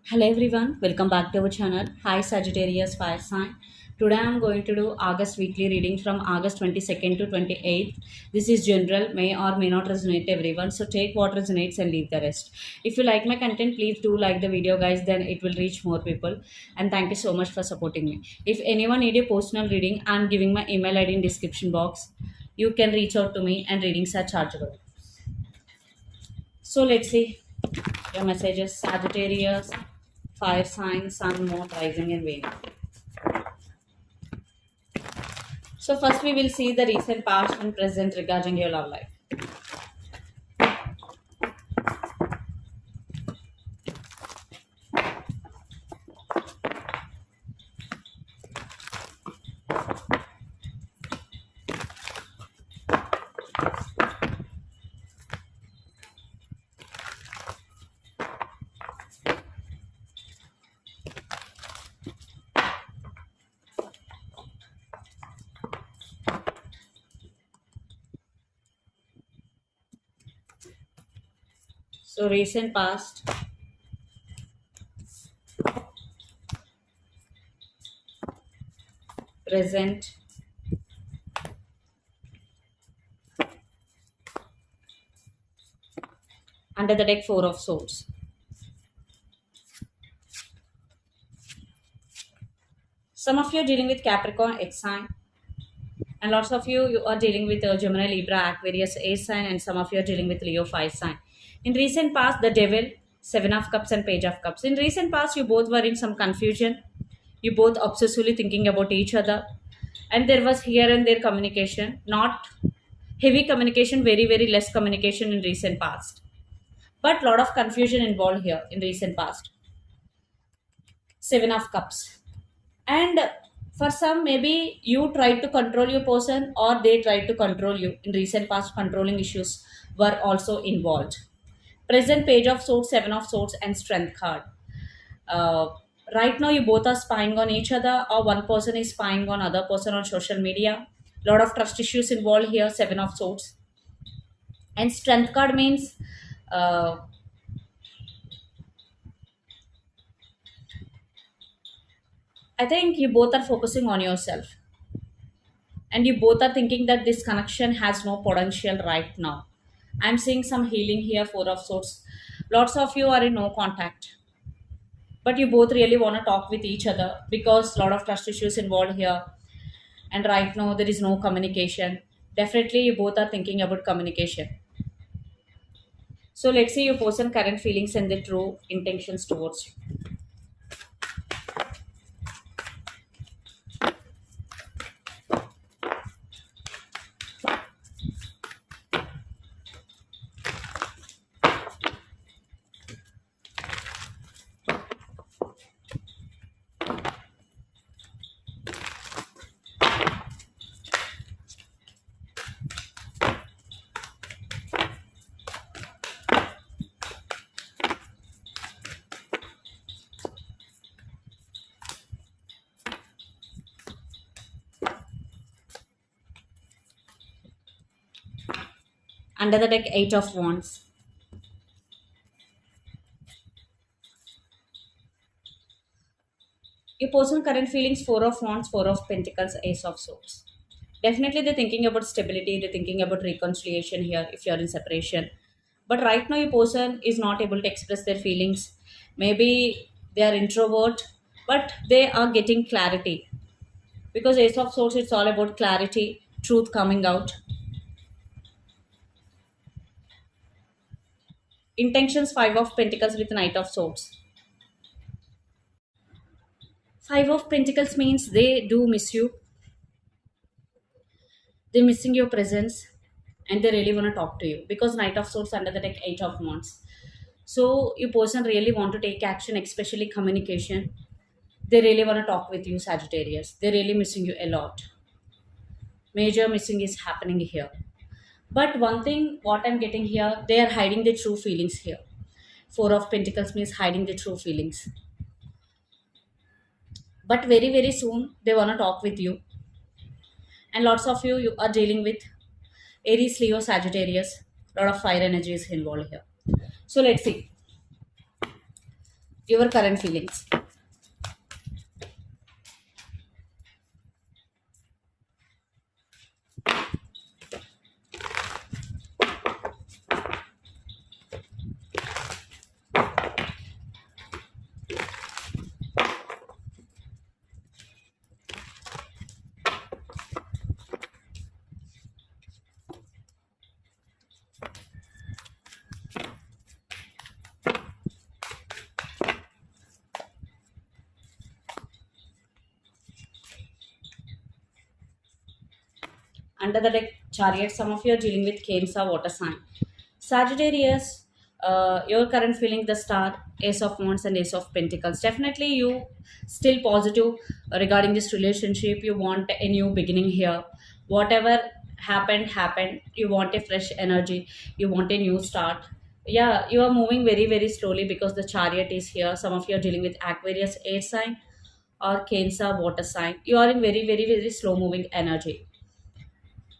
Hello everyone, welcome back to our channel. Hi Sagittarius Fire Sign. Today I am going to do August weekly reading from August 22nd to 28th. This is general, may or may not resonate everyone. So take what resonates and leave the rest. If you like my content, please do like the video guys, then it will reach more people. And thank you so much for supporting me. If anyone need a personal reading, I am giving my email ID in description box. You can reach out to me and readings are chargeable. So let's see your messages. Sagittarius, fire sign, sun, moon, rising, and Venus. So first we will see the recent, past, and present regarding your love life. So recent, past, present, under the deck, four of swords. Some of you are dealing with Capricorn, X sign, and lots of you are dealing with Gemini, Libra, Aquarius, A sign, and some of you are dealing with Leo, 5 sign. In recent past, the Devil, 7 of Cups, and Page of Cups. In recent past, you both were in some confusion. You both obsessively thinking about each other, and there was here and there communication, not heavy communication, very less communication in recent past, but lot of confusion involved here in recent past. 7 of Cups. And for some, maybe you tried to control your person or they tried to control you. In recent past, controlling issues were also involved. Present, Page of Swords, 7 of Swords, and Strength card. uh, right now you both are spying on each other, or one person is spying on other person on social media. Lot of trust issues involved here. 7 of Swords. And Strength card means uh, I think you both are focusing on yourself, and you both are thinking that this connection has no potential right now. I'm seeing some healing here. 4 of Swords. Lots of you are in no contact, but you both really want to talk with each other because a lot of trust issues involved here. And right now there is no communication. Definitely you both are thinking about communication. So let's see your person current feelings and the true intentions towards you. Under the deck, 8 of Wands. Your person current feelings, 4 of Wands, 4 of Pentacles, Ace of Swords. Definitely they're thinking about stability, they're thinking about reconciliation here if you're in separation. But right now your person is not able to express their feelings. Maybe they are introvert, but they are getting clarity. Because Ace of Swords, it's all about clarity, truth coming out. Intentions, 5 of Pentacles with Knight of Swords. 5 of Pentacles means they do miss you. They're missing your presence and they really want to talk to you because Knight of Swords under the deck, 8 of Wands. So your person really want to take action, especially communication. They really want to talk with you, Sagittarius. They're really missing you a lot. Major missing is happening here. But one thing, what I'm getting here, they are hiding their true feelings here. 4 of Pentacles means hiding their true feelings. But very soon, they want to talk with you. And lots of you are dealing with Aries, Leo, Sagittarius. A lot of fire energy is involved here. So let's see. your current feelings. Under the deck chariot, some of you are dealing with Cancer water sign. Sagittarius, your current feeling the star, ace of wands and ace of pentacles. Definitely you still positive regarding this relationship. You want a new beginning here. Whatever happened, you want a fresh energy, you want a new start. Yeah, you are moving very very slowly because the chariot is here. Some of you are dealing with Aquarius air sign or Cancer water sign. You are in very very very slow moving energy,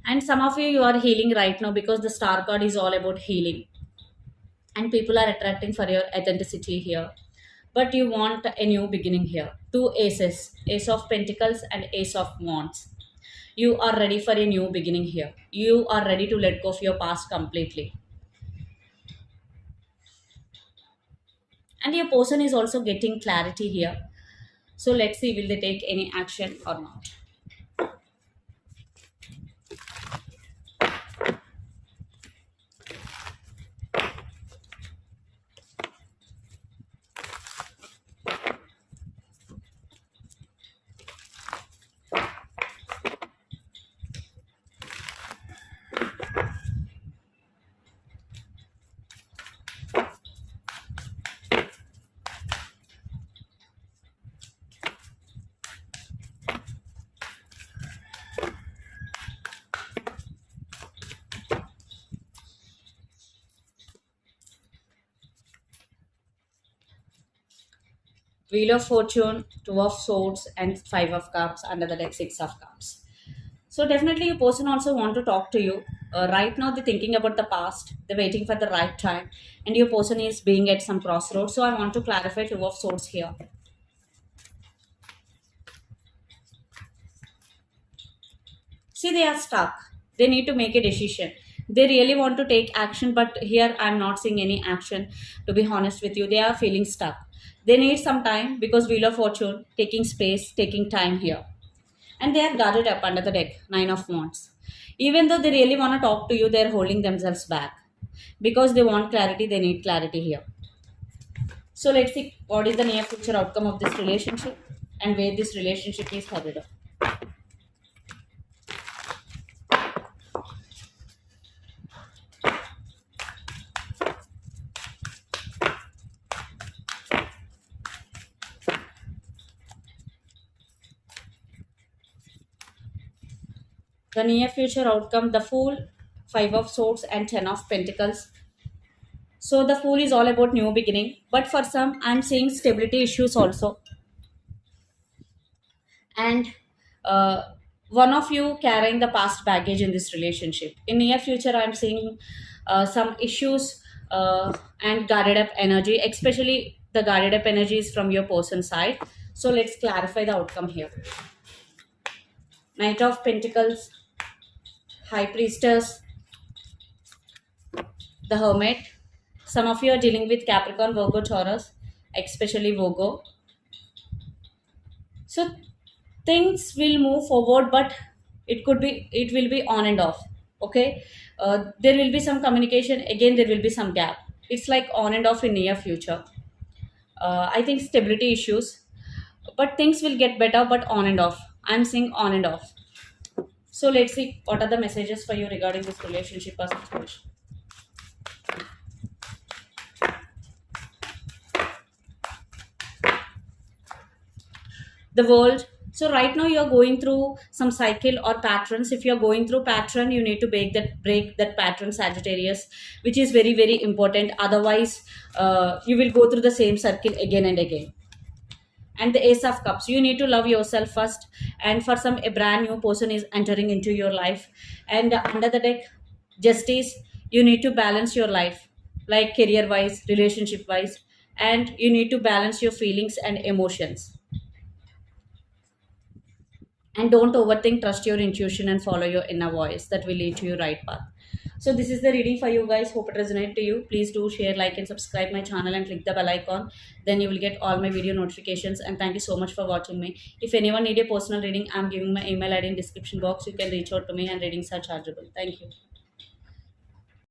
and some of you are healing right now because the star card is all about healing, and people are attracting for your authenticity here. But you want a new beginning here. Two aces, ace of pentacles and ace of wands. You are ready for a new beginning here. You are ready to let go of your past completely, and your person is also getting clarity here. So let's see, will they take any action or not. Wheel of Fortune, Two of Swords, and Five of Cups. Under the deck, Six of Cups. So definitely your person also want to talk to you. Right now they're thinking about the past. They're waiting for the right time. And your person is being at some crossroads. So I want to clarify Two of Swords here. See, they are stuck. They need to make a decision. They really want to take action, but here I'm not seeing any action. To be honest with you, they are feeling stuck. They need some time because Wheel of Fortune, taking space, taking time here. And they are guarded up under the deck, Nine of Wands. Even though they really want to talk to you, they're holding themselves back because they want clarity. They need clarity here. So let's see what is the near future outcome of this relationship and where this relationship is headed. The near future outcome, the Fool, Five of Swords, and Ten of Pentacles. So the Fool is all about new beginning, but for some, I'm seeing stability issues also, and uh, one of you carrying the past baggage in this relationship. In near future, I'm seeing some issues and guarded up energy, especially the guarded up energy is from your person side. So let's clarify the outcome here. Knight of Pentacles, High Priestess, the Hermit. Some of you are dealing with Capricorn, Virgo, Taurus, especially Virgo. So things will move forward, but it will be on and off. Okay, there will be some communication. Again, there will be some gap. It's like on and off in near future. I think stability issues, but things will get better. But on and off. I'm seeing on and off. So let's see what are the messages for you regarding this relationship or situation. The World. So right now you are going through some cycle or patterns. If you are going through pattern, you need to break that pattern, Sagittarius, which is very very important. Otherwise, you will go through the same circle again and again. And the Ace of Cups, you need to love yourself first, and for some a brand new person is entering into your life. And under the deck, Justice, you need to balance your life, like career wise, relationship wise. and you need to balance your feelings and emotions. And don't overthink, trust your intuition and follow your inner voice that will lead to your right path. So this is the reading for you guys. Hope it resonated to you. Please do share, like and subscribe my channel and click the bell icon. Then you will get all my video notifications. And thank you so much for watching me. If anyone need a personal reading, I'm giving my email ID in description box. You can reach out to me, and readings are chargeable. Thank you.